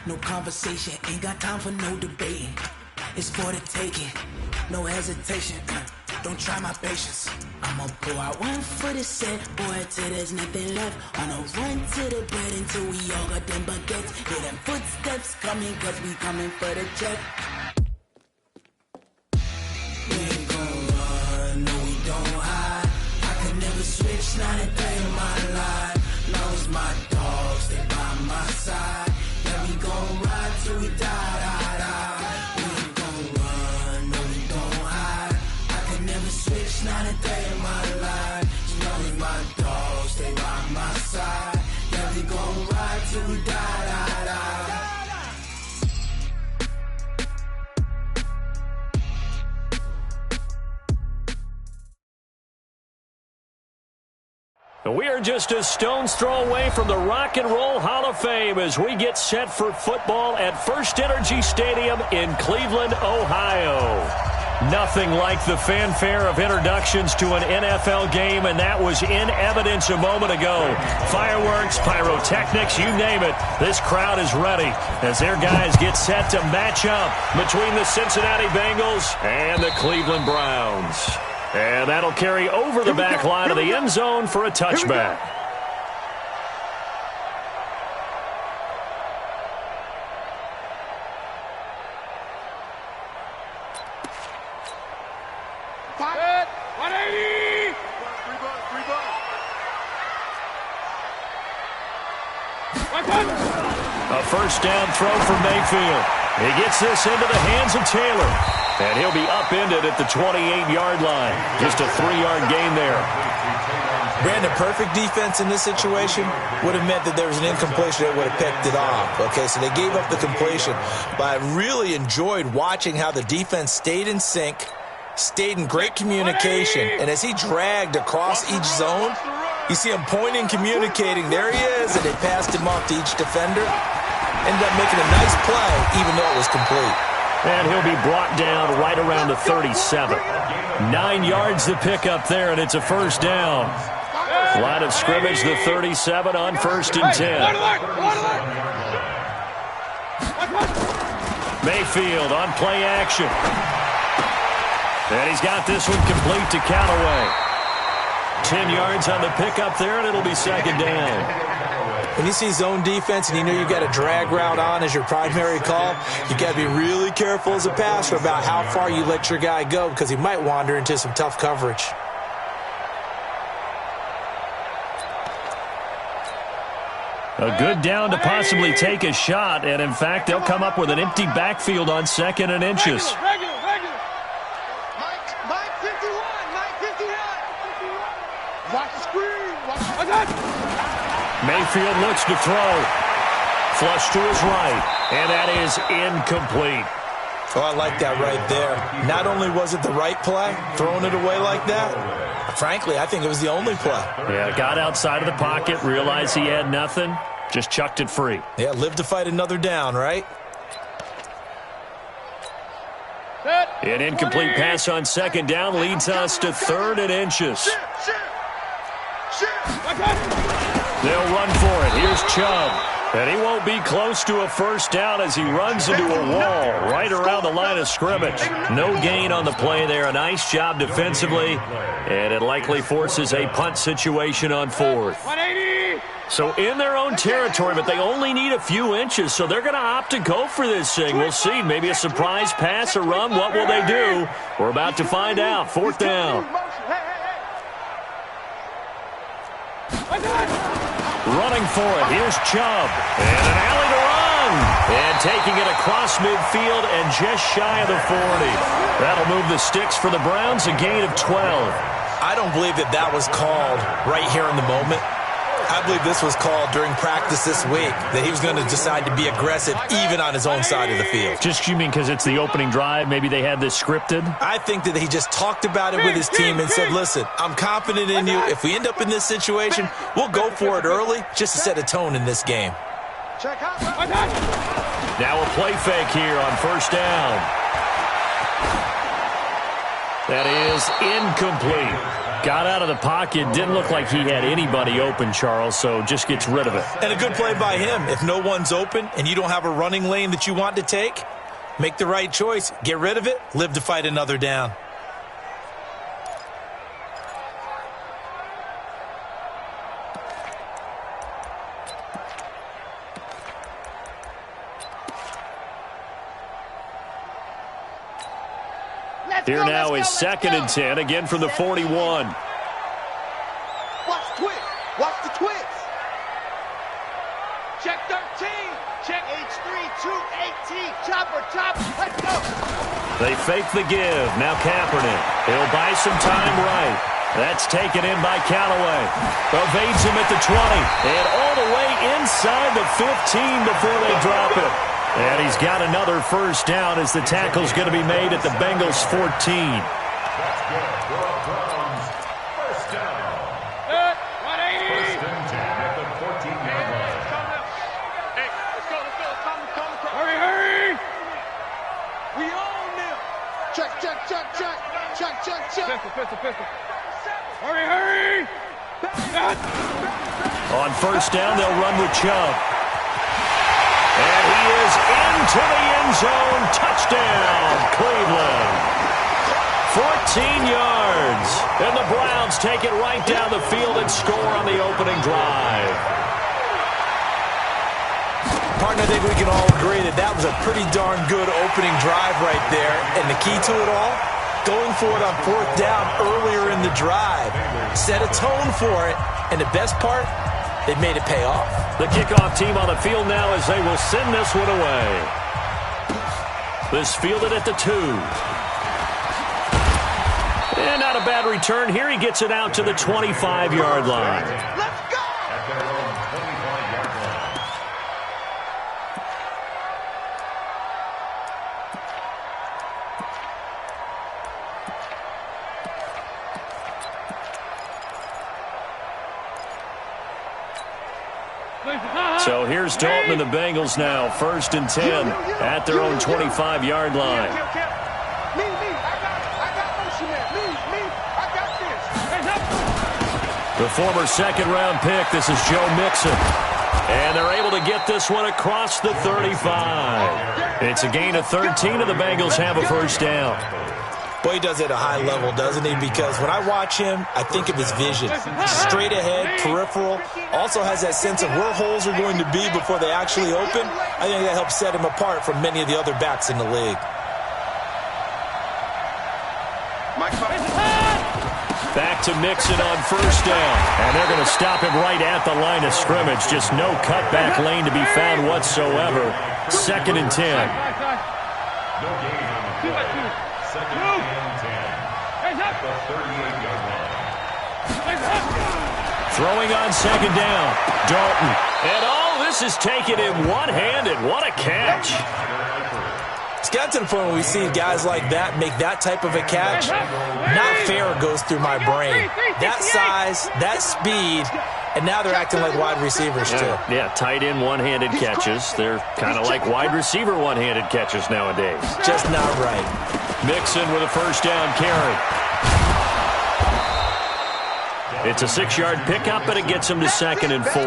no conversation, ain't got time for no debating. It's for the taking, no hesitation. Don't try my patience. I'ma pull out one for the set, boy, till there's nothing left. On a run to the bread until we all got them baguettes. Hear them footsteps coming, cause we coming for the check. We ain't gon' run, no we don't hide. I could never switch, not a day in my life. Long as my dogs, stay by my side. Yeah, we gon' ride till we die, die, die. We ain't gon' run, no we don't hide. I could never switch, not a day in my life. As long as my dogs, stay by my side. Yeah, we gon' ride till we die, die, die. We are just a stone's throw away from the Rock and Roll Hall of Fame as we get set for football at First Energy Stadium in Cleveland, Ohio. Nothing like the fanfare of introductions to an NFL game, and that was in evidence a moment ago. Fireworks, pyrotechnics, you name it. This crowd is ready as their guys get set to match up between the Cincinnati Bengals and the Cleveland Browns. And that'll carry over the back line of the end zone for a touchback. A first down throw for Mayfield. He gets this into the hands of Taylor. And he'll be upended at the 28-yard line. Just a 3-yard gain there. Brandon, perfect defense in this situation would have meant that there was an incompletion that would have picked it off. Okay, so they gave up the completion. But I really enjoyed watching how the defense stayed in sync, stayed in great communication. And as he dragged across each zone, you see him pointing, communicating. There he is, and they passed him off to each defender. Ended up making a nice play, even though it was complete. And he'll be brought down right around the 37. 9 yards to pick up there, and it's a first down. Line of scrimmage, the 37 on 1st and 10. Mayfield on play action. And he's got this one complete to Callaway. 10 yards on the pickup there, and it'll be second down. When you see zone defense and you know you've got a drag route on as your primary call, you got to be really careful as a passer about how far you let your guy go because he might wander into some tough coverage. A good down to possibly take a shot, and in fact, they'll come up with an empty backfield on 2nd and inches. Regular. Mike 51, Mike 51. Watch the screen. Watch the Mayfield looks to throw. Flush to his right, and that is incomplete. Oh, I like that right there. Not only was it the right play, throwing it away like that, frankly, I think it was the only play. Yeah, got outside of the pocket, realized he had nothing, just chucked it free. Yeah, live to fight another down, right? An incomplete pass on 2nd down leads us to 3rd and inches. They'll run for it. Here's Chubb. And he won't be close to a first down as he runs into a wall right around the line of scrimmage. No gain on the play there. A nice job defensively. And it likely forces a punt situation on 4th. So in their own territory, but they only need a few inches, so they're going to opt to go for this thing. We'll see. Maybe a surprise pass or run. What will they do? We're about to find out. 4th down. Running for it. Here's Chubb. And an alley to run. And taking it across midfield and just shy of the 40. That'll move the sticks for the Browns, a gain of 12. I don't believe that was called right here in the moment. I believe this was called during practice this week, that he was going to decide to be aggressive even on his own side of the field. Just, you mean because it's the opening drive? Maybe they had this scripted? I think that he just talked about it with his team and said, listen, I'm confident in you. If we end up in this situation, we'll go for it early just to set a tone in this game. Now a play fake here on 1st down. That is incomplete. Got out of the pocket. Didn't look like he had anybody open, Charles, so just gets rid of it. And a good play by him. If no one's open and you don't have a running lane that you want to take, make the right choice. Get rid of it. Live to fight another down. Here now is 2nd and 10, again from the 41. Watch the twist. Watch the twist. Check 13. Check H3, 218. Chopper, chopper. Let's go. They fake the give. Now Kaepernick. He'll buy some time right. That's taken in by Callaway. Evades him at the 20. And all the way inside the 15 before they drop it. And he's got another first down as the tackle's going to be made at the Bengals 14. First down. 180. First and 10 at the 14-yard line. Hey, let's go. Hurry, hurry. We own them. Check. Pistol. Hurry. On first down, they'll run with Chubb. And he is into the end zone. Touchdown, Cleveland. 14 yards. And the Browns take it right down the field and score on the opening drive. Partner, I think we can all agree that that was a pretty darn good opening drive right there. And the key to it all, going for it on 4th down earlier in the drive. Set a tone for it. And the best part, they made it pay off. The kickoff team on the field now as they will send this one away. This fielded at the 2. And not a bad return. Here he gets it out to the 25-yard line. Let's go. At their own 25-yard line. So here's Dalton and the Bengals now. 1st and 10 at their own 25-yard line. Me. I got motion there. Me. I got this. The former 2nd-round pick, this is Joe Mixon. And they're able to get this one across the 35. It's a gain of 13, and the Bengals have a first down. Boy, he does it at a high level, doesn't he? Because when I watch him, I think of his vision. Straight ahead, peripheral. Also has that sense of where holes are going to be before they actually open. I think that helps set him apart from many of the other backs in the league. Back to Mixon on first down. And they're going to stop him right at the line of scrimmage. Just no cutback lane to be found whatsoever. 2nd and 10. No gain on the play. 2nd and 10 at the 38-yard line. Throwing on 2nd down. Dalton. And all this is taken in one-handed. What a catch. It's got to the point where we see guys like that make that type of a catch. Not fair goes through my brain. That size, that speed, and now they're acting like wide receivers too. Yeah, tight end one-handed catches. They're kind of like wide receiver one-handed catches nowadays. Just not right. Mixon with a first down carry. It's a 6-yard pickup, and it gets him to 2nd and 4.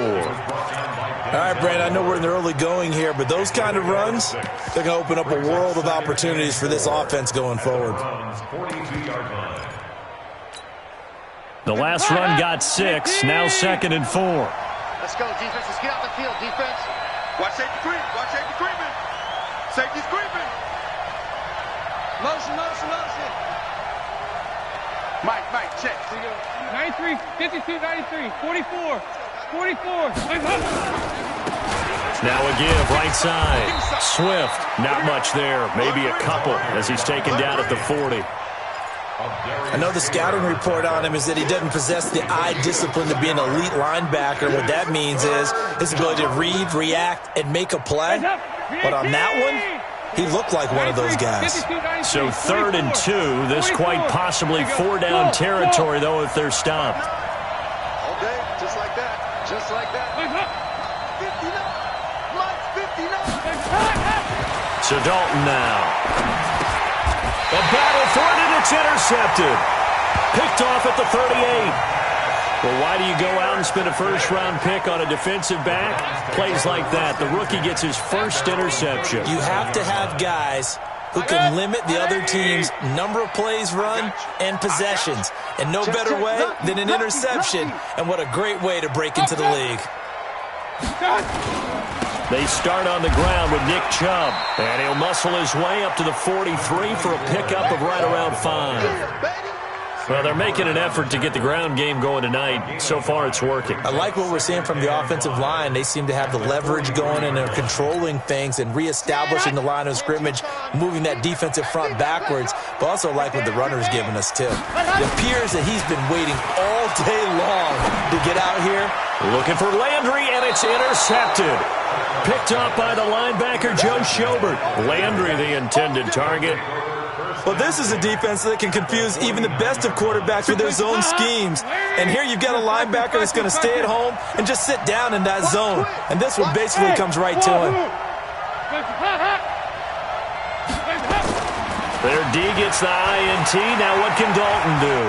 All right, Brandon, I know we're in the early going here, but those kind of runs, they're going to open up a world of opportunities for this offense going forward. The last run got 6, now 2nd and 4. Let's go, defense. Let's get out the field, defense. Watch safety creep. Watch safety creeping. Safety's creeping. Motion. Mike, check. 93, 52, 93, 44. Now a give, right side. Swift, not much there. Maybe a couple as he's taken down at the 40. I know the scouting report on him is that he doesn't possess the eye discipline to be an elite linebacker. What that means is his ability to read, react, and make a play. But on that one, he looked like one of those guys. So 3rd and 2. This quite possibly 4-down territory, though, if they're stopped. All day, just like that. 59. So Dalton now. The battle for it, and it's intercepted. Picked off at the 38. Well, why do you go out and spend a first-round pick on a defensive back? Plays like that. The rookie gets his first interception. You have to have guys who can limit the other team's number of plays run and possessions. And no better way than an interception. And what a great way to break into the league. They start on the ground with Nick Chubb. And he'll muscle his way up to the 43 for a pickup of right around 5. Well, they're making an effort to get the ground game going tonight. So far, it's working. I like what we're seeing from the offensive line. They seem to have the leverage going, and they're controlling things and reestablishing the line of scrimmage, moving that defensive front backwards. But also like what the runner's giving us, too. It appears that he's been waiting all day long to get out here. Looking for Landry, and it's intercepted. Picked up by the linebacker, Joe Schobert. Landry, the intended target. Well, this is a defense that can confuse even the best of quarterbacks with their zone schemes. And here you've got a linebacker that's going to stay at home and just sit down in that zone. And this one basically comes right to him. Their D gets the INT. Now what can Dalton do?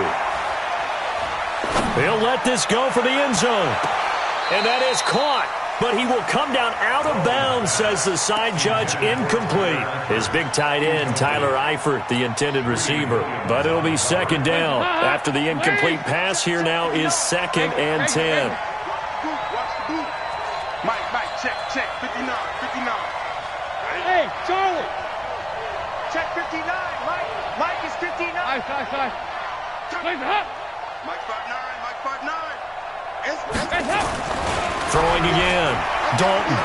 He'll let this go for the end zone. And that is caught. But he will come down out of bounds, says the side judge, incomplete. His big tight end, Tyler Eifert, the intended receiver. But it'll be second down. After the incomplete pass, here now is 2nd and 10. Mike, check, 59. Hey, Charlie. Check 59, Mike is 59. Nice. Mike 5'9. It's up. Throwing again. Dalton.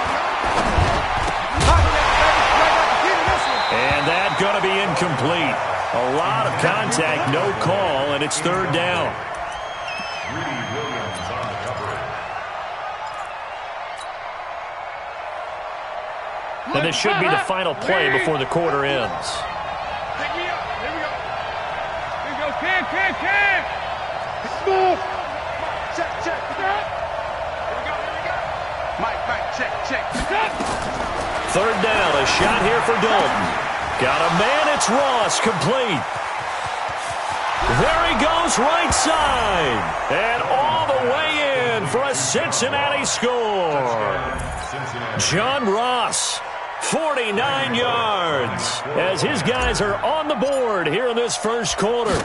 And that's going to be incomplete. A lot of contact, no call, and it's 3rd down. And this should be the final play before the quarter ends. Pick me up. Here we go. Here we go. Can. Move. Check. Mike, check. 3rd down, a shot here for Dalton. Got a man, it's Ross, complete. There he goes, right side. And all the way in for a Cincinnati score. John Ross, 49 yards, as his guys are on the board here in this first quarter.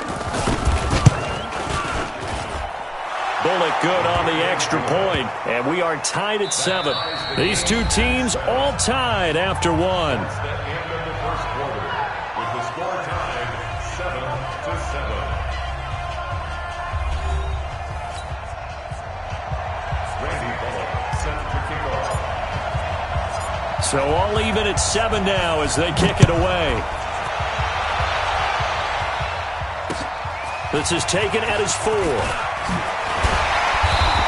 Bullock good on the extra point, and we are tied at 7. These two teams all tied after 1. At the end of the first quarter, with the score tied 7-7. Randy Bullock set to kick off. So all even at 7 now as they kick it away. This is taken at his 4.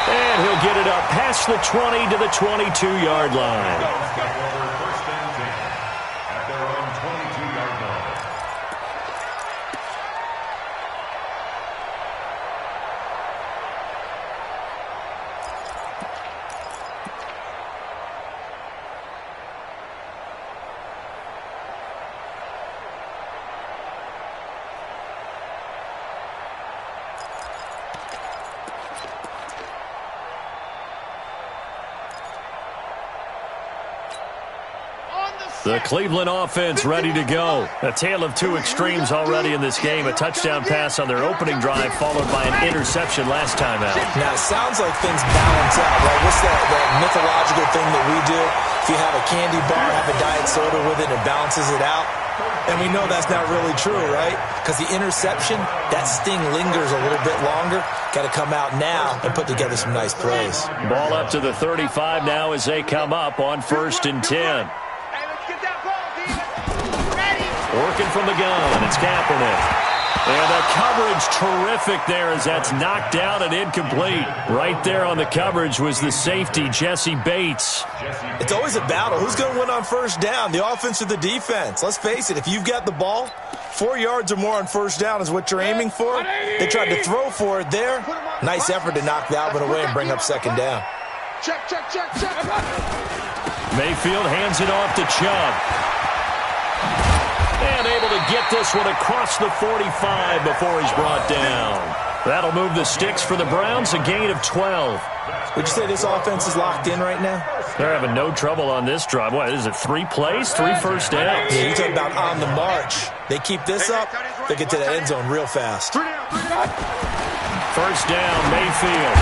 And he'll get it up past the 20 to the 22-yard line. Step over 1st and 10 at their own 22-yard line. The Cleveland offense ready to go. A tale of two extremes already in this game. A touchdown pass on their opening drive followed by an interception last time out. Now, it sounds like things balance out, right? What's that mythological thing that we do? If you have a candy bar, have a diet soda with it, it balances it out. And we know that's not really true, right? Because the interception, that sting lingers a little bit longer. Got to come out now and put together some nice plays. Ball up to the 35 now as they come up on 1st and 10. Working from the gun, it's Kaepernick. And the coverage terrific there as that's knocked out and incomplete. Right there on the coverage was the safety, Jesse Bates. It's always a battle. Who's going to win on 1st down, the offense or the defense? Let's face it, if you've got the ball, 4 yards or more on 1st down is what you're aiming for. They tried to throw for it there. Nice effort to knock that one away and bring up 2nd down. Check. Mayfield hands it off to Chubb. And able to get this one across the 45 before he's brought down. That'll move the sticks for the Browns, a gain of 12. Would you say this offense is locked in right now? They're having no trouble on this drive. What is it, 3 plays, 3 first downs? Yeah, you talk about on the march. They keep this up, they get to the end zone real fast. First down, Mayfield.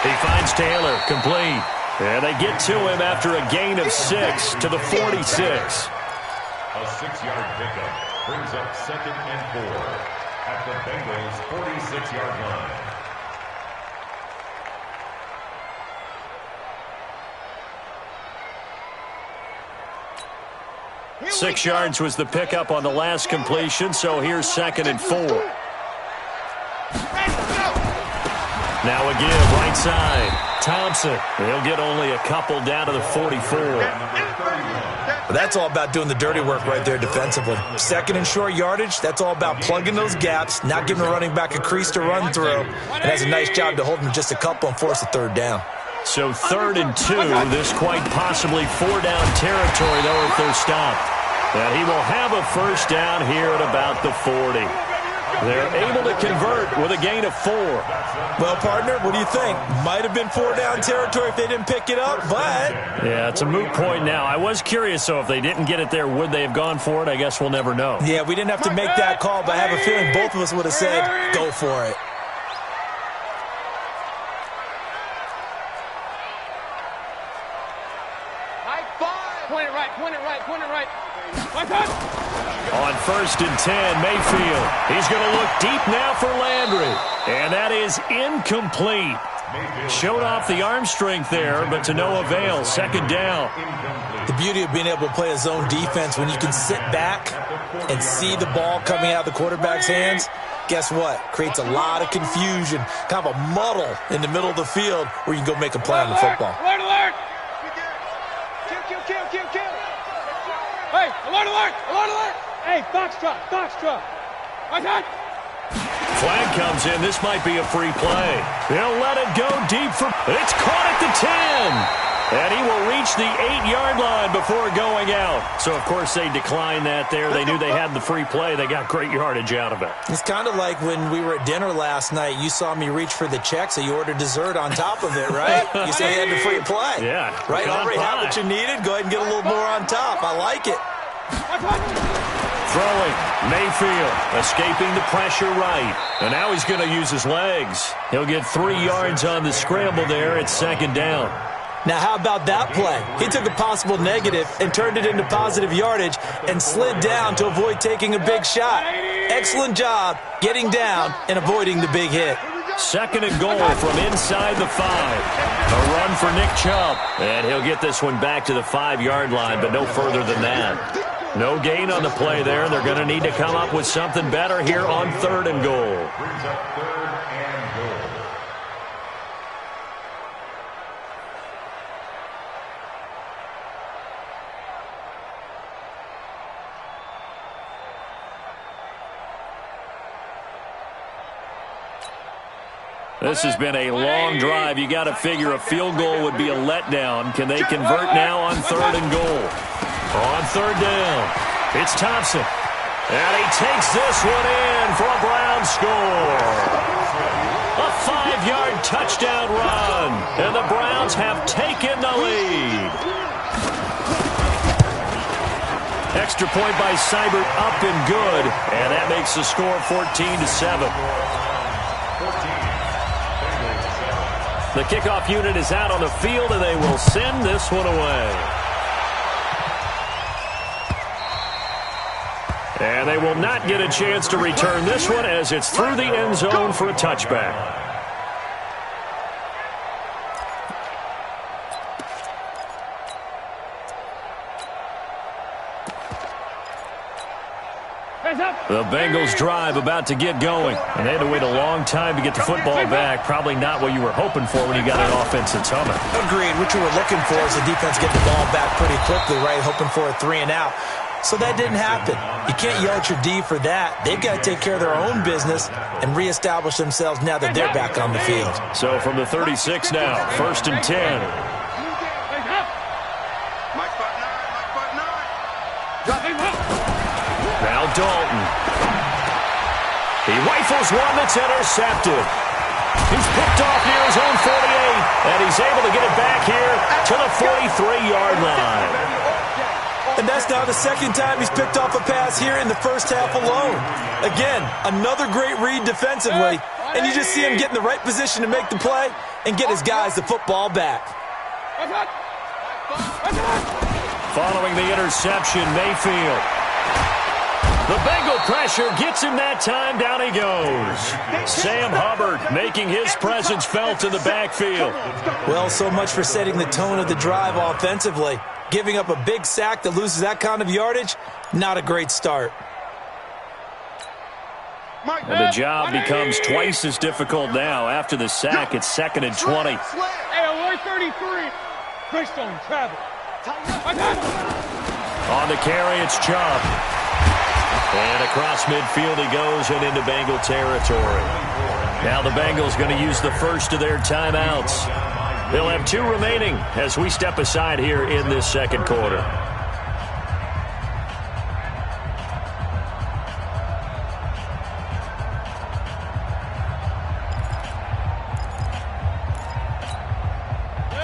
He finds Taylor, complete. And they get to him after a gain of 6 to the 46. A 6-yard pickup brings up 2nd and 4 at the Bengals' 46-yard line. 6 yards was the pickup on the last completion, so here's 2nd and 4. Now a give, right side. Thompson, he'll get only a couple down to the 44. Well, that's all about doing the dirty work right there defensively. 2nd and short yardage, that's all about plugging those gaps, not giving the running back a crease to run through, and has a nice job to hold him just a couple and force a 3rd down. So 3rd and 2, this quite possibly 4-down territory, though, if they're stopped. And he will have a first down here at about the 40. They're able to convert with a gain of 4. Well, partner, what do you think? Might have been 4-down territory if they didn't pick it up, but... Yeah, it's a moot point now. I was curious, so if they didn't get it there, would they have gone for it? I guess we'll never know. Yeah, we didn't have to make that call, but I have a feeling both of us would have said, go for it. Point it right. On 1st and 10, Mayfield. He's going to look deep now for Landry. And that is incomplete. Showed off the arm strength there, but to no avail. 2nd down. The beauty of being able to play a zone defense when you can sit back and see the ball coming out of the quarterback's hands, guess what? Creates a lot of confusion, kind of a muddle in the middle of the field where you can go make a play on the football. Alert! Kill! Hey, alert! Hey, Foxtrot! Right hand! Flag comes in. This might be a free play. They'll let it go deep for... It's caught at the 10. And he will reach the 8-yard line before going out. So, of course, they declined that there. They knew they had the free play. They got great yardage out of it. It's kind of like when we were at dinner last night. You saw me reach for the check, so you ordered dessert on top of it, right? You said you had the free play. Yeah. Right? Already had what you needed. Go ahead and get a little more on top. I like it. Throwing. Mayfield escaping the pressure right. And now he's going to use his legs. He'll get 3 yards on the scramble there at 2nd down. Now, how about that play? He took a possible negative and turned it into positive yardage and slid down to avoid taking a big shot. Excellent job getting down and avoiding the big hit. 2nd and goal from inside the 5. A run for Nick Chubb. And he'll get this one back to the 5-yard line, but no further than that. No gain on the play there. They're going to need to come up with something better here on 3rd and goal. Brings up 3rd and goal. This has been a long drive. You got to figure a field goal would be a letdown. Can they convert now on 3rd and goal? On 3rd down, it's Thompson. And he takes this one in for a Brown score. A 5-yard touchdown run. And the Browns have taken the lead. Extra point by Seibert up and good. And that makes the score 14-7. The kickoff unit is out on the field, and they will send this one away. And they will not get a chance to return this one as it's through the end zone for a touchback. The Bengals drive about to get going, and they had to wait a long time to get the football back. Probably not what you were hoping for when you got an offense that's humming. Agreed. What you were looking for is the defense getting the ball back pretty quickly, right? Hoping for a 3 and out. So that didn't happen. You can't yell at your D for that. They've got to take care of their own business and reestablish themselves now that they're back on the field. So from the 36 now, 1st and 10. Now Dalton. He rifles one that's intercepted. He's picked off near his own 48, and he's able to get it back here to the 43-yard line. And that's now the second time he's picked off a pass here in the first half alone. Again, another great read defensively, and you just see him get in the right position to make the play and get his guys the football back. Following the interception, Mayfield. The Bengal pressure gets him that time. Down he goes. Sam Hubbard making his presence felt in the backfield. Well, so much for setting the tone of the drive offensively. Giving up a big sack that loses that kind of yardage, not a great start. And the job becomes twice as difficult now. After the sack, it's 2nd and 20. Hey, alert 33. Bridgestone, travel. On the carry, it's Chubb. And across midfield he goes and into Bengal territory. Now the Bengals going to use the first of their timeouts. They'll have 2 remaining as we step aside here in this second quarter.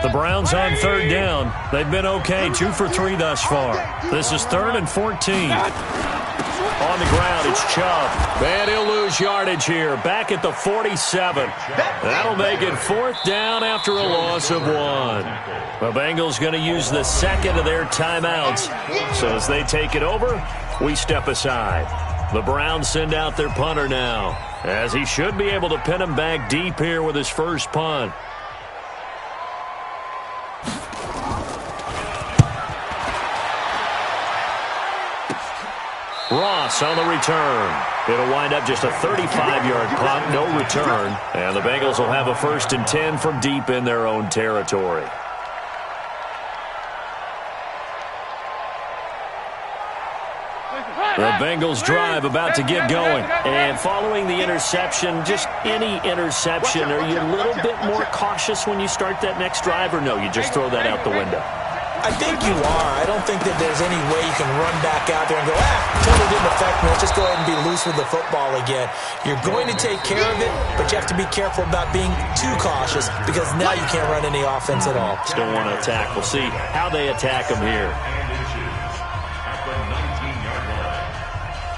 The Browns on 3rd down. They've been okay, 2 for 3 thus far. This is 3rd and 14. On the ground, it's Chubb. And he'll lose yardage here. Back at the 47. That'll make it 4th down after a loss of 1. The Bengals going to use the second of their timeouts. So as they take it over, we step aside. The Browns send out their punter now, as he should be able to pin him back deep here with his first punt. Ross on the return. It'll wind up just a 35-yard punt, no return. And the Bengals will have a 1st and 10 from deep in their own territory. The Bengals drive about to get going. And following the interception, just any interception, are you a little bit more cautious when you start that next drive, or no, you just throw that out the window? I think you are. I don't think that there's any way you can run back out there and go, totally didn't affect me. Let's just go ahead and be loose with the football again. You're going to take care of it, but you have to be careful about being too cautious because now you can't run any offense at all. Still want to attack. We'll see how they attack them here.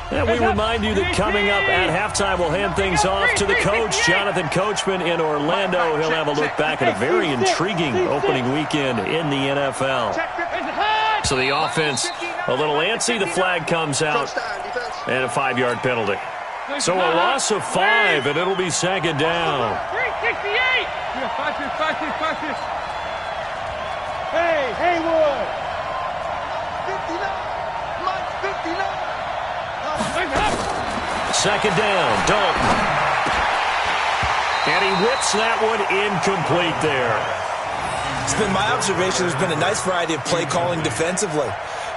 And we remind you that coming up at halftime, we'll hand things off to the coach, Jonathan Coachman in Orlando. He'll have a look back at a very intriguing opening weekend in the NFL. So the offense a little antsy. The flag comes out and a 5-yard penalty. So a loss of 5, and it'll be 2nd down. 368. Hey, Haywood. 59. Mike, 59. 2nd down, Dalton. And he whips that one incomplete there. It's been my observation there's been a nice variety of play calling defensively.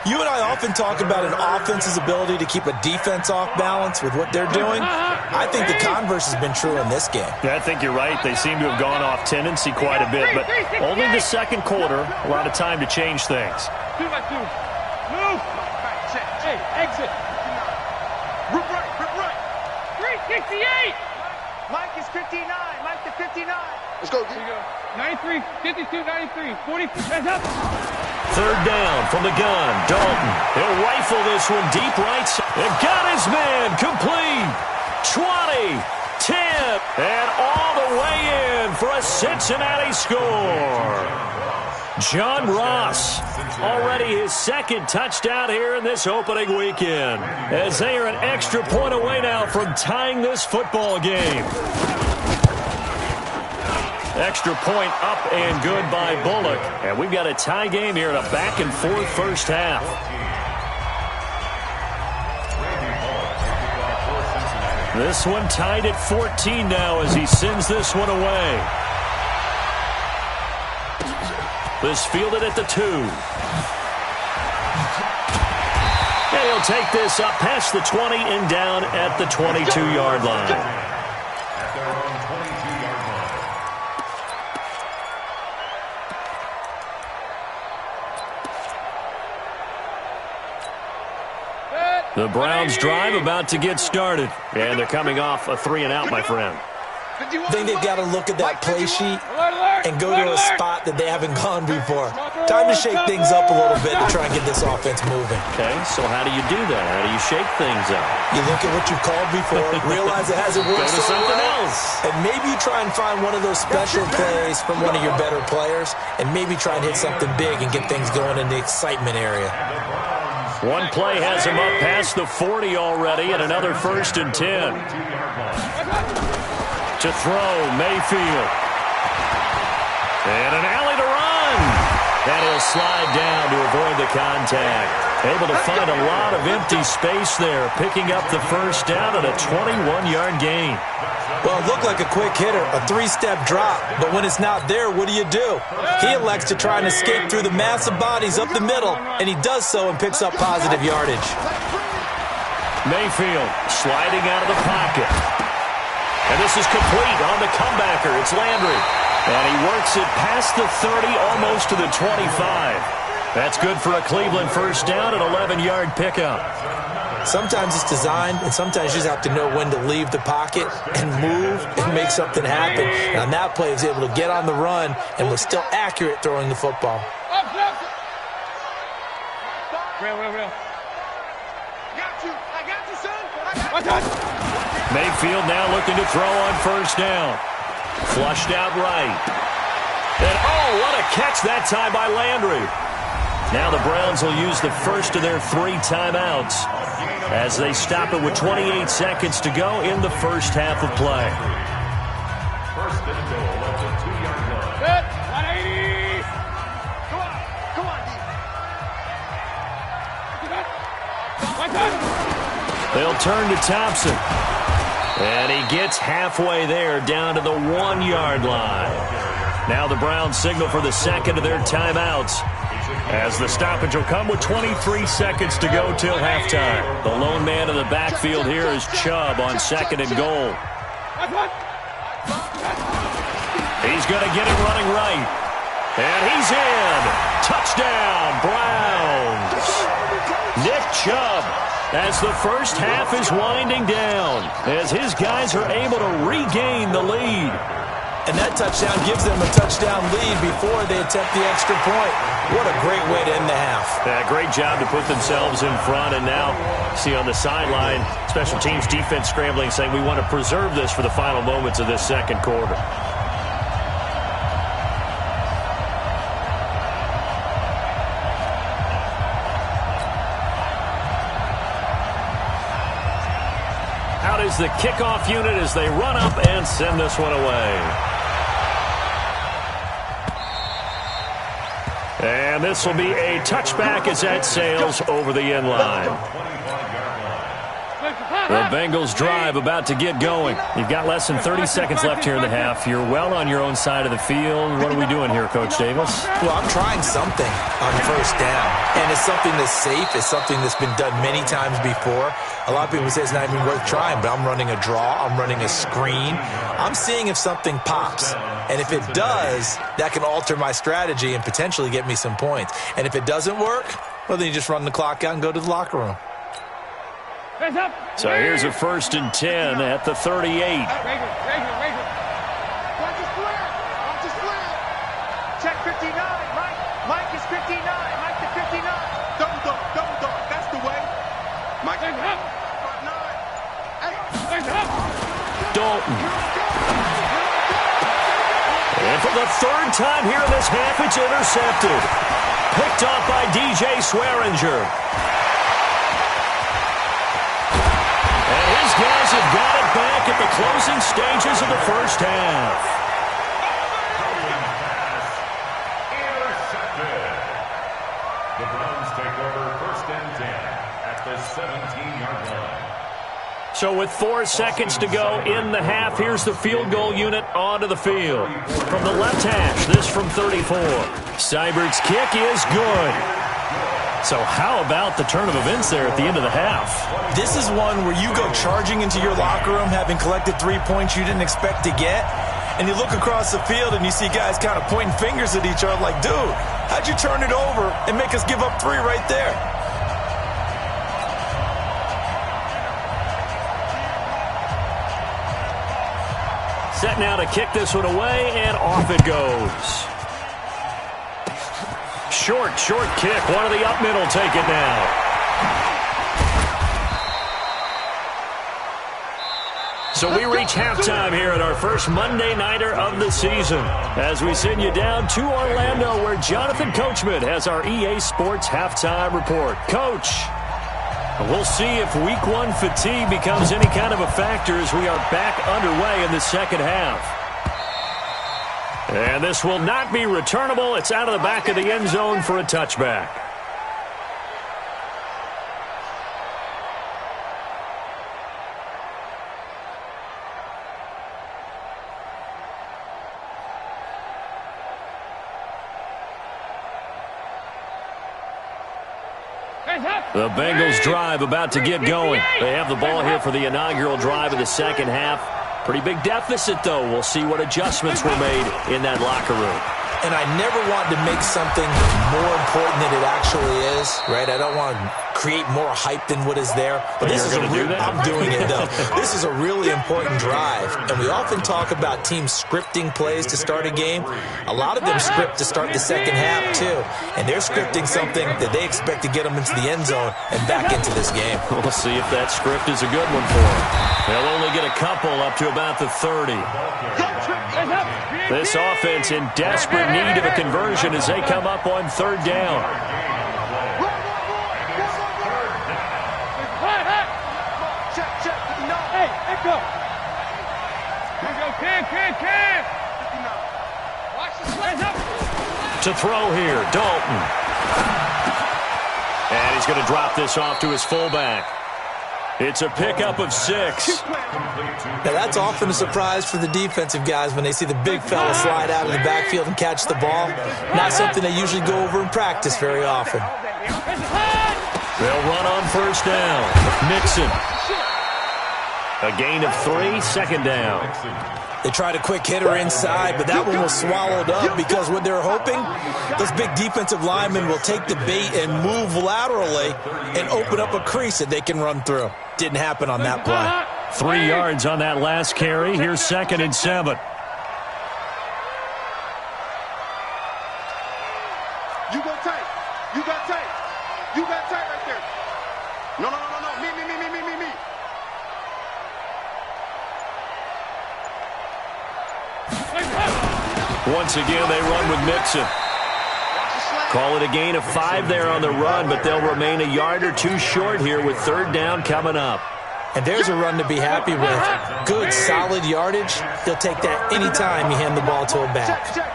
You and I often talk about an offense's ability to keep a defense off balance with what they're doing. I think the converse has been true in this game. Yeah, I think you're right. They seem to have gone off tendency quite a bit, but only the second quarter, a lot of time to change things. 2 by 2. Move. Hey, exit. Rip right. 368. Mike is 59. Mike to 59. Let's go. 93, 52, 93, 40. Hands up. 3rd down from the gun. Dalton. He'll rifle this one deep right side. And got his man complete. 20, 10, and all the way in for a Cincinnati score. John Ross, already his 2nd touchdown here in this opening weekend, as they are an extra point away now from tying this football game. Extra point up and good by Bullock. And we've got a tie game here in a back-and-forth first half. This one tied at 14 now as he sends this one away. This fielded at the 2. And he'll take this up past the 20 and down at the 22-yard line. The Browns drive about to get started. And they're coming off a 3-and-out, my friend. I think they've got to look at that play sheet and go to a spot that they haven't gone before. Time to shake things up a little bit to try and get this offense moving. Okay, so how do you do that? How do you shake things up? You look at what you've called before, realize it hasn't worked Go to something well, else. and maybe you try and find one of those special plays from one of your better players, and maybe try and hit something big and get things going in the excitement area. One play has him up past the 40 already, and another 1st and 10. To throw, Mayfield. And an alley to run. And he'll slide down to avoid the contact. Able to find a lot of empty space there, picking up the 1st down at a 21-yard gain. Well, it looked like a quick hitter, a 3-step drop, but when it's not there, what do? He elects to try and escape through the massive bodies up the middle, and he does so and picks up positive yardage. Mayfield sliding out of the pocket. And this is complete on the comebacker. It's Landry. And he works it past the 30, almost to the 25. That's good for a Cleveland 1st down and 11-yard pickup. Sometimes it's designed, and sometimes you just have to know when to leave the pocket and move and make something happen. And on that play, he was able to get on the run and was still accurate throwing the football. Real. I got you, Mayfield now looking to throw on 1st down. Flushed out right. And oh, what a catch that time by Landry. Now the Browns will use the 1st of their 3 timeouts as they stop it with 28 seconds to go in the 1st half of play. 1st and goal at the 2-yard line. Good. 180. Come on, One. They'll turn to Thompson. And he gets halfway there down to the 1-yard line. Now the Browns signal for the 2nd of their timeouts as the stoppage will come with 23 seconds to go till halftime. The lone man in the backfield here is Chubb on 2nd and goal. He's going to get it running right. And he's in. Touchdown, Browns. Nick Chubb, as the 1st half is winding down, as his guys are able to regain the lead. And that touchdown gives them a touchdown lead before they attempt the extra point. What a great way to end the half. Yeah, great job to put themselves in front. And now, see on the sideline, special teams defense scrambling, saying we want to preserve this for the final moments of this 2nd quarter. Out is the kickoff unit as they run up and send this one away. And this will be a touchback as that sails over the end line. The Bengals drive about to get going. You've got less than 30 seconds left here in the half. You're well on your own side of the field. What are we doing here, Coach Davis? Well, I'm trying something on 1st down. And it's something that's safe. It's something that's been done many times before. A lot of people say it's not even worth trying, but I'm running a draw. I'm running a screen. I'm seeing if something pops. And if it does, that can alter my strategy and potentially get me some points. And if it doesn't work, well, then you just run the clock out and go to the locker room. So here's a 1st and 10 at the 38. Watch his flare. Check 59. Mike is 59. Mike to 59. Double dog. That's the way. Mike. Dalton. And for the 3rd time here in this half, it's intercepted. Picked off by DJ Swearinger. And his guys have got it back at the closing stages of the 1st half. Intercepted. The Browns take over 1st and 10 at the 17-yard line. So with 4 seconds to go in the half, here's the field goal unit onto the field. From the left hash, this from 34. Seibert's kick is good. So how about the turn of events there at the end of the half? This is one where you go charging into your locker room having collected 3 points you didn't expect to get, and you look across the field and you see guys kind of pointing fingers at each other like, dude, how'd you turn it over and make us give up 3 right there? Set now to kick this one away, and off it goes. Short kick. One of the up middle take it now. So we reach halftime here at our first Monday Nighter of the season as we send you down to Orlando where Jonathan Coachman has our EA Sports halftime report. Coach, we'll see if Week 1 fatigue becomes any kind of a factor as we are back underway in the second half. And this will not be returnable. It's out of the back of the end zone for a touchback. The Bengals drive about to get going. They have the ball here for the inaugural drive of the second half. Pretty big deficit, though. We'll see what adjustments were made in that locker room. And I never want to make something more important than it actually is, right? I don't want to create more hype than what is there. But this is I'm doing it, though. This is a really important drive. And we often talk about teams scripting plays to start a game. A lot of them script to start the second half, too. And they're scripting something that they expect to get them into the end zone and back into this game. We'll see if that script is a good one for them. They'll only get a couple up to about the 30. This offense in desperate need of a conversion as they come up on third down. To throw here, Dalton. And he's going to drop this off to his fullback. It's a pickup of 6. Now, that's often a surprise for the defensive guys when they see the big fella slide out of the backfield and catch the ball. Not something they usually go over in practice very often. They'll run on first down. Mixon. A gain of 3, second down. They tried a quick hitter inside, but that one was swallowed up because what they're hoping, those big defensive linemen will take the bait and move laterally and open up a crease that they can run through. Didn't happen on that play. 3 yards on that last carry. Here's 2nd and 7. You go tight. You got tight. You got tight right there. No. Me. Once again, they run with Mixon. Call it a gain of 5 there on the run, but they'll remain a yard or 2 short here with third down coming up. And there's a run to be happy with. Good, solid yardage. They'll take that anytime you hand the ball to a back. Check.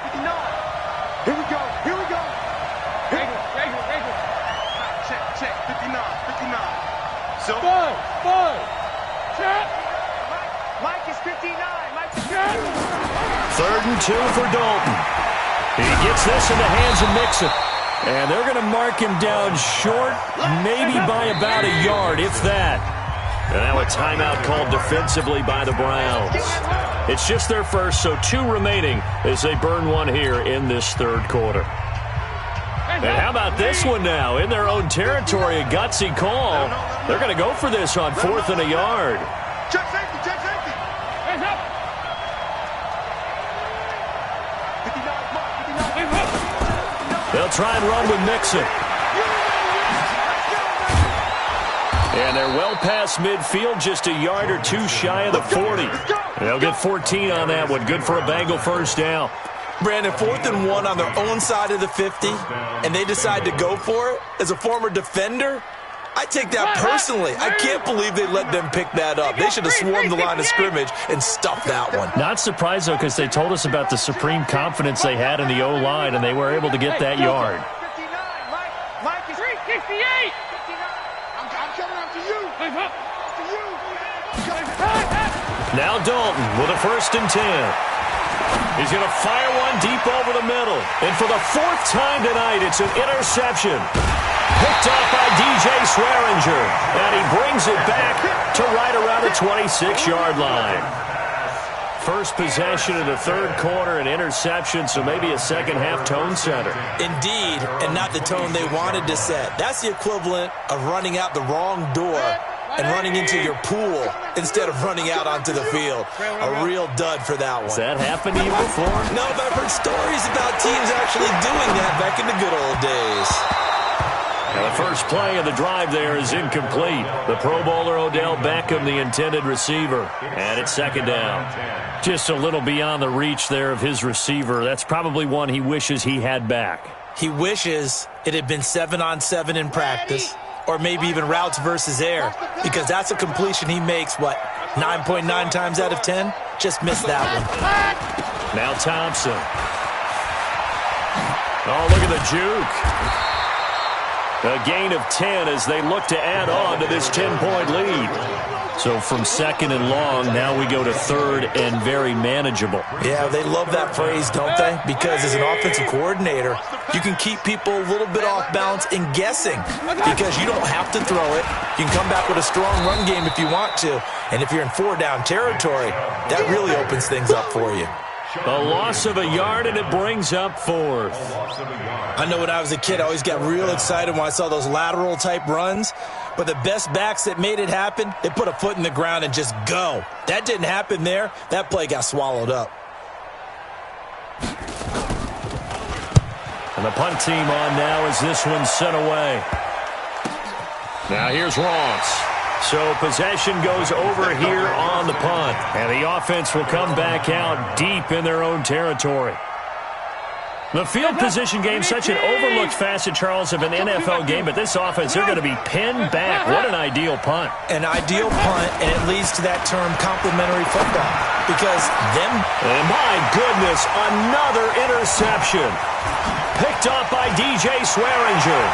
Here we go. Check. 59. So. Ball. Check. Mike is 59. Mike is 59. 3rd and 2 for Dalton. He gets this in the hands of Mixon. And they're going to mark him down short, maybe by about a yard, if that. And now a timeout called defensively by the Browns. It's just their first, so 2 remaining as they burn one here in this third quarter. And how about this one now? In their own territory, a gutsy call. They're going to go for this on 4th and a yard. Check safety. Hands up. They'll try and run with Mixon. And they're well past midfield, just a yard or 2 shy of the 40. They'll get 14 on that one. Good for a Bengal first down. Brandon, 4th and 1 on their own side of the 50, and they decide to go for it. As a former defender, I take that personally. I can't believe they let them pick that up. They should have swarmed the line of scrimmage and stuffed that one. Not surprised, though, because they told us about the supreme confidence they had in the O-line, and they were able to get that yard. 59. Mike is 368. 59. I'm coming up to you. Now Dalton with a 1st and 10. He's going to fire one deep over the middle. And for the 4th time tonight, it's an interception. Picked off by DJ Swearinger. And he brings it back to right around the 26-yard line. First possession of the third quarter, an interception, so maybe a second-half tone setter. Indeed, and not the tone they wanted to set. That's the equivalent of running out the wrong door and running into your pool instead of running out onto the field. A real dud for that one. Has that happened to you before? No, but I've heard stories about teams actually doing that back in the good old days. Now the first play of the drive there is incomplete. The Pro Bowler Odell Beckham, the intended receiver. And it's second down. Just a little beyond the reach there of his receiver. That's probably one he wishes he had back. He wishes it had been 7-on-7 in practice, or maybe even routes versus air, because that's a completion he makes, what, 9.9 times out of 10? Just missed that one. Now Thompson. Oh, look at the juke. A gain of 10 as they look to add on to this 10-point lead. So from second and long, now we go to third and very manageable. Yeah, they love that phrase, don't they? Because as an offensive coordinator, you can keep people a little bit off balance and guessing because you don't have to throw it. You can come back with a strong run game if you want to. And if you're in four-down territory, that really opens things up for you. A loss of a yard, and it brings up fourth. I know when I was a kid, I always got real excited when I saw those lateral-type runs. But the best backs that made it happen, they put a foot in the ground and just go. That didn't happen there. That play got swallowed up. And the punt team on now as this one's sent away. Now here's Ross. So possession goes over here on the punt. And the offense will come back out deep in their own territory. The field position game, such an overlooked facet, Charles, of an NFL game, but this offense, they're going to be pinned back. What an ideal punt. An ideal punt, and it leads to that term complementary football. Because them... And my goodness, another interception. Picked off by DJ Swearinger.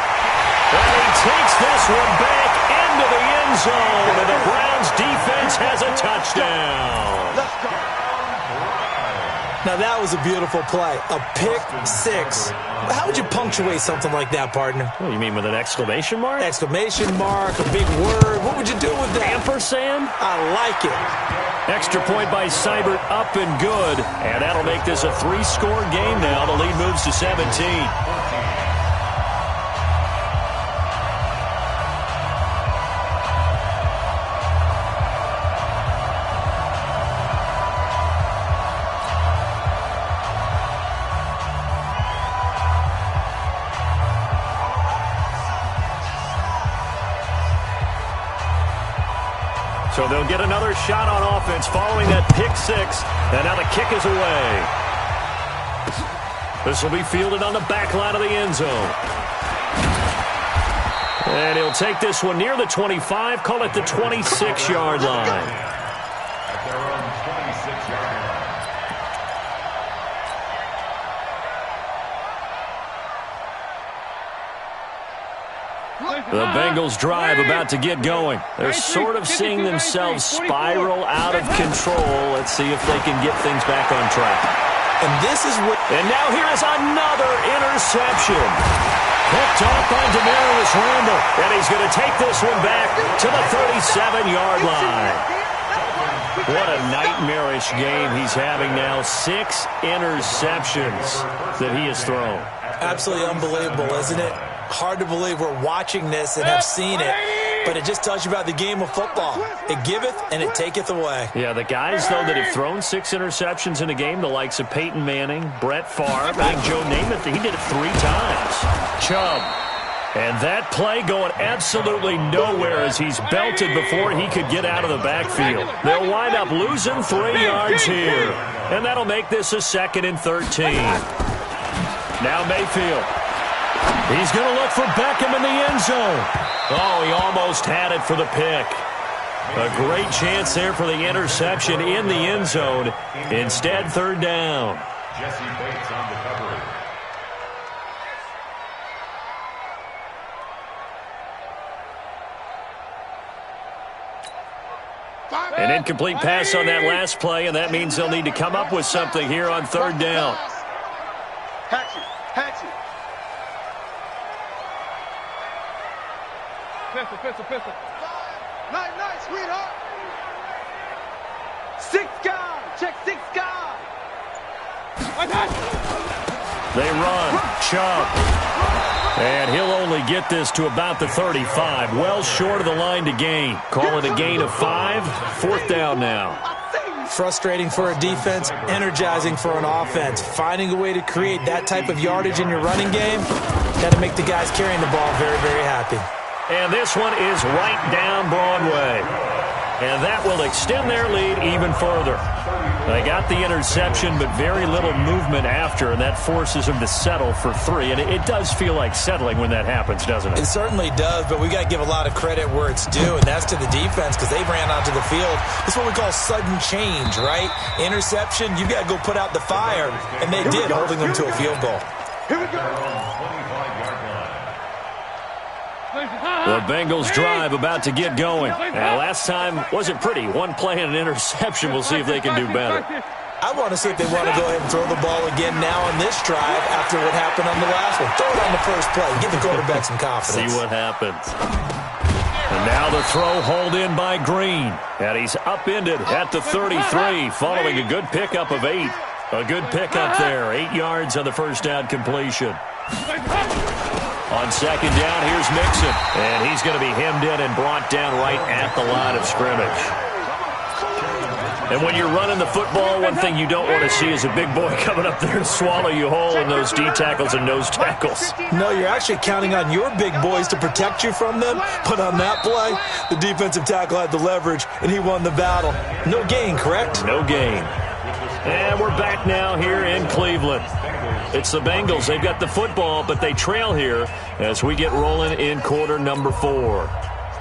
And he takes this one back into the end zone, and the Browns defense has a touchdown. Let's go. Now, that was a beautiful play. A pick six. How would you punctuate something like that, partner? What do you mean, with an exclamation mark? Exclamation mark, a big word. What would you do with that? Ampersand? I like it. Extra point by Seibert, up and good. And that'll make this a three-score game now. The lead moves to 17. So they'll get another shot on offense following that pick six. And now the kick is away. This will be fielded on the back line of the end zone. And he'll take this one near the 25, call it the 26-yard line. At their own 26-yard line. The Bengals drive about to get going. They're sort of seeing themselves spiral out of control. Let's see if they can get things back on track. And this is what... And now here is another interception. Picked off by Demarius Randall. And he's going to take this one back to the 37-yard line. What a nightmarish game he's having now. 6 interceptions that he has thrown. Absolutely unbelievable, isn't it? Hard to believe we're watching this and have seen it, but it just tells you about the game of football. It giveth and it taketh away. Yeah, the guys, though, that have thrown 6 interceptions in a game, the likes of Peyton Manning, Brett Favre, I think Joe Namath, he did it 3 times. Chubb. And that play going absolutely nowhere as he's belted before he could get out of the backfield. They'll wind up losing 3 yards here. And that'll make this a 2nd and 13. Now Mayfield. He's going to look for Beckham in the end zone. Oh, he almost had it for the pick. A great chance there for the interception in the end zone. Instead, 3rd down. Jesse Bates on the cover. An incomplete pass on that last play, and that means they'll need to come up with something here on 3rd down. Hatchet. Pistol. Nice, sweetheart. 6 guys. Check 6 guys. They run. Chubb. And he'll only get this to about the 35, well short of the line to gain. Call it a gain of 5, 4th down now. Frustrating for a defense, energizing for an offense. Finding a way to create that type of yardage in your running game, got to make the guys carrying the ball very, very happy. And this one is right down Broadway. And that will extend their lead even further. They got the interception, but very little movement after, and that forces them to settle for 3. And it does feel like settling when that happens, doesn't it? It certainly does, but we got to give a lot of credit where it's due, and that's to the defense because they ran onto the field. It's what we call sudden change, right? Interception, you got to go put out the fire, and they did, holding them to a field goal. Here we go. The Bengals drive about to get going. Last time wasn't pretty. One play and an interception. We'll see if they can do better. I want to see if they want to go ahead and throw the ball again now on this drive after what happened on the last one. Throw it on the first play. Give the quarterback some confidence. See what happens. And now the throw hauled in by Green. And he's upended at the 33 following a good pickup of 8. A good pickup there. 8 yards on the first down completion. On second down, here's Mixon. And he's going to be hemmed in and brought down right at the line of scrimmage. And when you're running the football, one thing you don't want to see is a big boy coming up there and swallow you whole in those D tackles and nose tackles. No, you're actually counting on your big boys to protect you from them. But on that play, the defensive tackle had the leverage, and he won the battle. No gain, correct? No gain. And we're back now here in Cleveland. It's the Bengals. They've got the football, but they trail here as we get rolling in quarter number 4.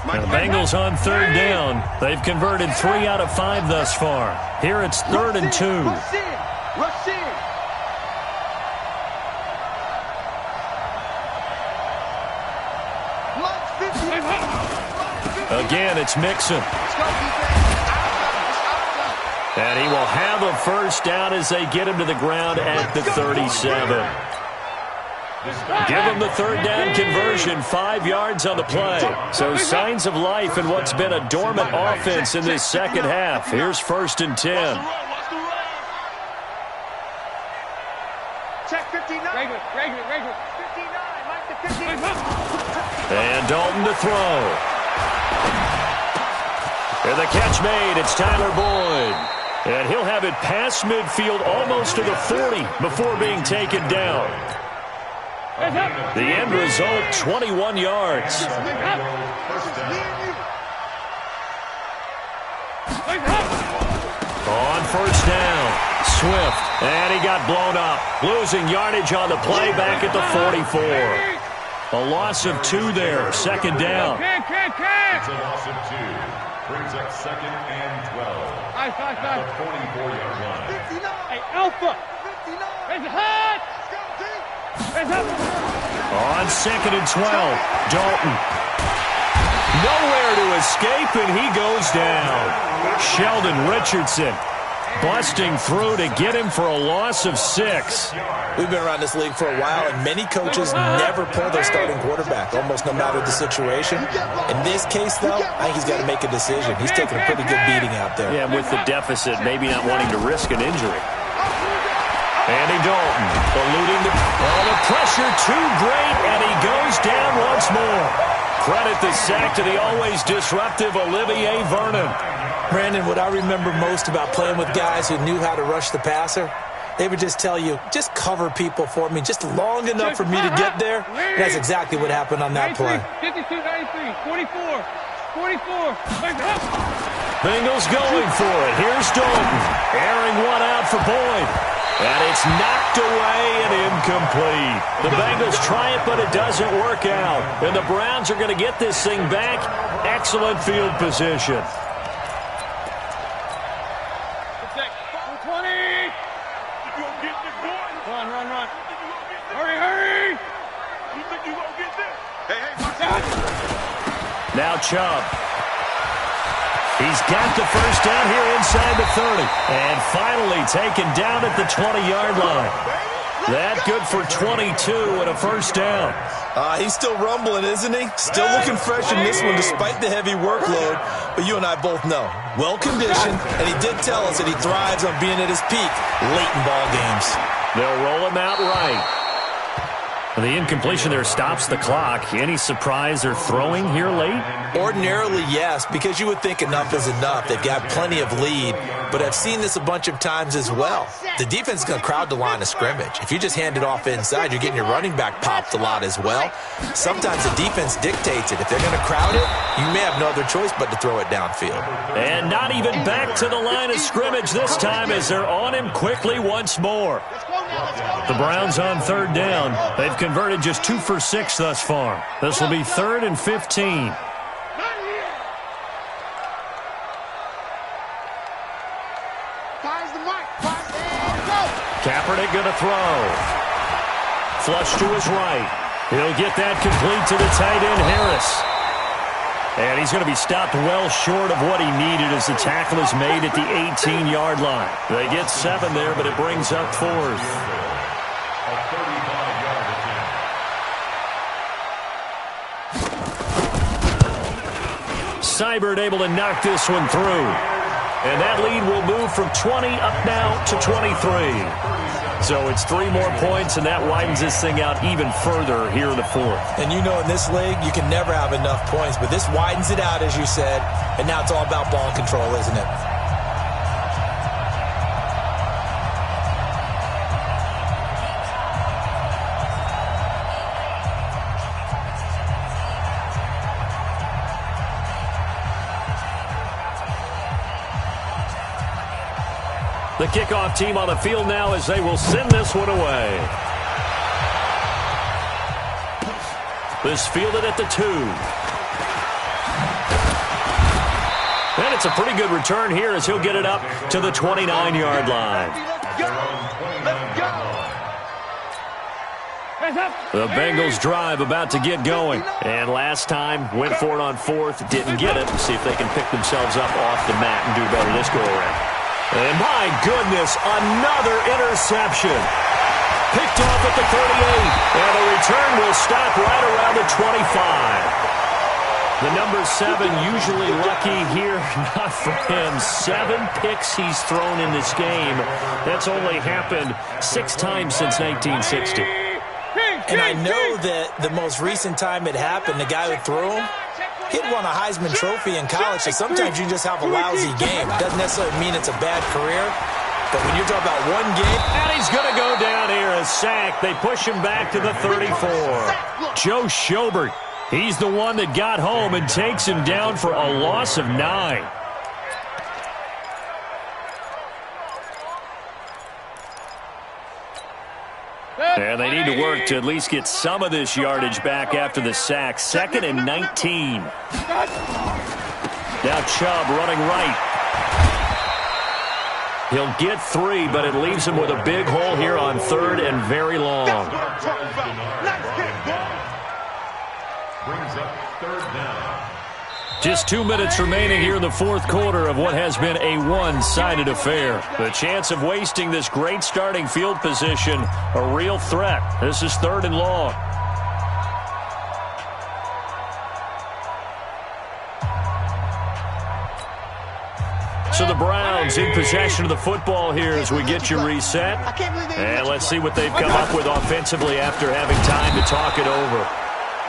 And the Bengals on third down. They've converted 3 out of 5 thus far. Here it's 3rd and 2. Rush in. Again, it's Mixon. And he will have a first down as they get him to the ground at the 37. Give him the third down conversion, 5 yards on the play. So signs of life in what's been a dormant offense in this second half. Here's 1st and 10. Check 59. Regular. 59. Mike to 59. And Dalton to throw. And the catch made. It's Tyler Boyd. And he'll have it past midfield almost to the 40 before being taken down. The end result, 21 yards. On first down, Swift. And he got blown up. Losing yardage on the play back at the 44. A loss of 2 there, second down. It's a loss of 2. Brings up 2nd and 12. Nice. At the 44-yard line. Hey, Alpha. Raise your head. On 2nd and 12, Dalton. Nowhere to escape, and he goes down. Sheldon Richardson busting through to get him for a loss of 6. We've been around this league for a while, and many coaches never pull their starting quarterback, almost no matter the situation. In this case, though, I think he's got to make a decision. He's taking a pretty good beating out there. Yeah, with the deficit, maybe not wanting to risk an injury. Andy Dalton eluding the pressure too great, and he goes down once more. Credit the sack to the always disruptive Olivier Vernon. Brandon, what I remember most about playing with guys who knew how to rush the passer, they would just tell you, just cover people for me, just long enough for me to get there. That's exactly what happened on that play. 52, 93, 44. Bengals going for it. Here's Dalton. Airing one out for Boyd. And it's knocked away and incomplete. The Bengals try it, but it doesn't work out. And the Browns are going to get this thing back. Excellent field position. 20. Run. Hurry. You think you gonna get this? Hey, Now Chubb. He's got the first down here inside the 30. And finally taken down at the 20-yard line. That good for 22 and a first down. He's still rumbling, isn't he? Still looking fresh in this one despite the heavy workload. But you and I both know, well-conditioned, and he did tell us that he thrives on being at his peak late in ball games. They'll roll him out right. The incompletion there stops the clock. Any surprise they're throwing here late? Ordinarily, yes, because you would think enough is enough. They've got plenty of lead, but I've seen this a bunch of times as well. The defense is going to crowd the line of scrimmage. If you just hand it off inside, you're getting your running back popped a lot as well. Sometimes the defense dictates it. If they're going to crowd it, you may have no other choice but to throw it downfield. And not even back to the line of scrimmage this time as they're on him quickly once more. The Browns on third down. They've converted just 2 for 6 thus far. This will be 3rd and 15. Kaepernick going to throw. Flush to his right. He'll get that complete to the tight end, Harris. And he's going to be stopped well short of what he needed as the tackle is made at the 18-yard line. They get 7 there, but it brings up 4th. Seibert able to knock this one through. And that lead will move from 20 up now to 23. So it's 3 more points, and that widens this thing out even further here in the 4th. And you know in this league, you can never have enough points, but this widens it out, as you said, and now it's all about ball control, isn't it? The kickoff team on the field now as they will send this one away. This fielded at the 2. And it's a pretty good return here as he'll get it up to the 29-yard line. The Bengals drive about to get going. And last time, went for it on 4th, didn't get it. See if they can pick themselves up off the mat and do better this go-around. And my goodness, another interception. Picked off at the 38. And the return will stop right around the 25. The number 7 usually lucky here. Not for him. 7 picks he's thrown in this game. That's only happened 6 times since 1960. And I know that the most recent time it happened, the guy who threw him, he'd won a Heisman Trophy in college, so sometimes you just have a lousy game. Doesn't necessarily mean it's a bad career, but when you're talking about one game. And he's going to go down here, a sack. They push him back to the 34. Joe Schobert, he's the one that got home and takes him down for a loss of 9. And they need to work to at least get some of this yardage back after the sack. 2nd and 19. Now Chubb running right. He'll get 3, but it leaves him with a big hole here on 3rd and very long. Brings up 3rd down. Just 2 minutes remaining here in the 4th quarter of what has been a one-sided affair. The chance of wasting this great starting field position, a real threat. This is 3rd and long. So the Browns in possession of the football here as we get you reset. And let's see what they've come up with offensively after having time to talk it over.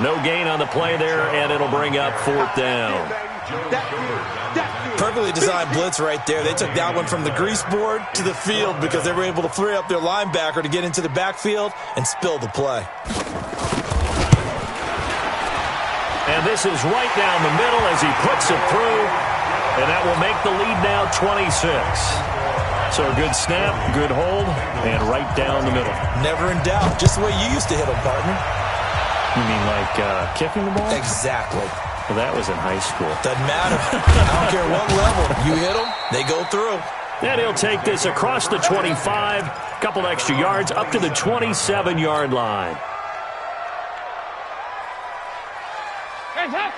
No gain on the play there, and it'll bring up 4th down. Perfectly designed blitz right there. They took that one from the grease board to the field because they were able to free up their linebacker to get into the backfield and spill the play. And this is right down the middle as he puts it through, and that will make the lead now 26. So a good snap, good hold, and right down the middle. Never in doubt. Just the way you used to hit them, partner. You mean like kicking the ball? Exactly. Well, that was in high school. Doesn't matter. I don't care what level. You hit them, they go through. And he'll take this across the 25, couple extra yards, up to the 27-yard line.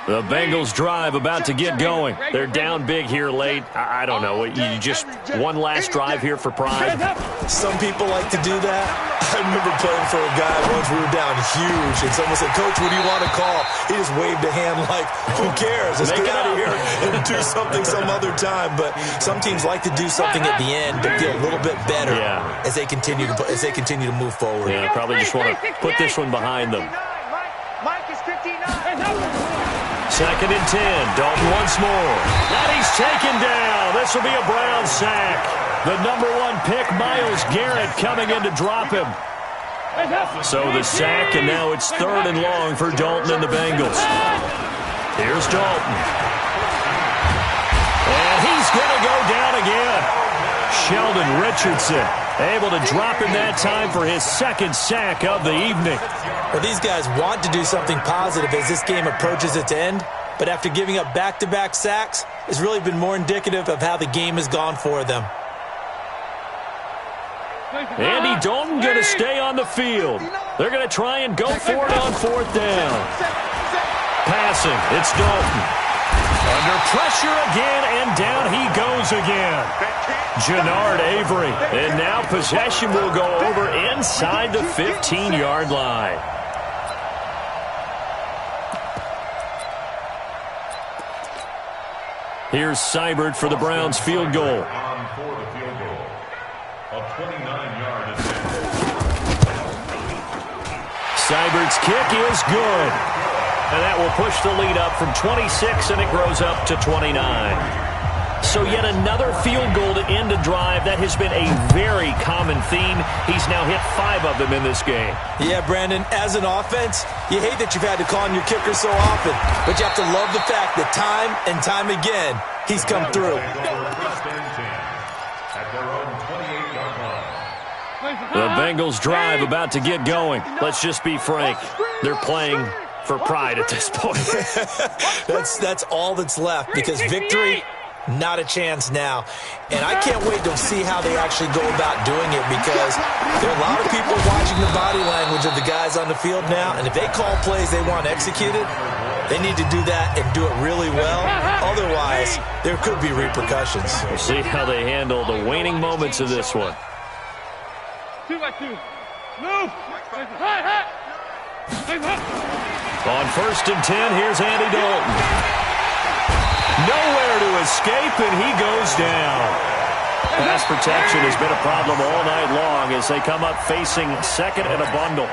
The Bengals drive about to get going. They're down big here late. I don't know. You just one last drive here for pride? Some people like to do that. I remember playing for a guy once. We were down huge, and someone said, "Coach, what do you want to call?" He just waved a hand like, "Who cares? Let's get out of here and do something some other time." But some teams like to do something at the end to feel a little bit better as they continue to move forward. Yeah, probably just want to put this one behind them. Mike is 59. 2nd and 10. Dalton once more. And he's taken down. This will be a Brown sack. The #1 pick, Myles Garrett, coming in to drop him. So the sack, and now it's 3rd and long for Dalton and the Bengals. Here's Dalton. And he's going to go down again. Sheldon Richardson able to drop him that time for his 2nd sack of the evening. Well, these guys want to do something positive as this game approaches its end, but after giving up back-to-back sacks, it's really been more indicative of how the game has gone for them. Andy Dalton going to stay on the field. They're going to try and go for it on 4th down. Passing, it's Dalton. Under pressure again, and down he goes again. Jannard Avery. And now possession will go over inside the 15-yard line. Here's Seibert for the Browns field goal. Seibert's kick is good. And that will push the lead up from 26, and it grows up to 29. So yet another field goal to end a drive. That has been a very common theme. He's now hit 5 of them in this game. Yeah, Brandon, as an offense, you hate that you've had to call on your kicker so often, but you have to love the fact that time and time again, he's come through. The Bengals drive about to get going. Let's just be frank. They're playing for pride at this point. That's all that's left, because victory, not a chance now. And I can't wait to see how they actually go about doing it, because there are a lot of people watching the body language of the guys on the field now, and if they call plays they want executed, they need to do that and do it really well. Otherwise, there could be repercussions. We'll see how they handle the waning moments of this one. 2 by 2. Move. On 1st and 10, here's Andy Dalton. Nowhere to escape, and he goes down. Pass protection has been a problem all night long as they come up facing 2nd and a bundle.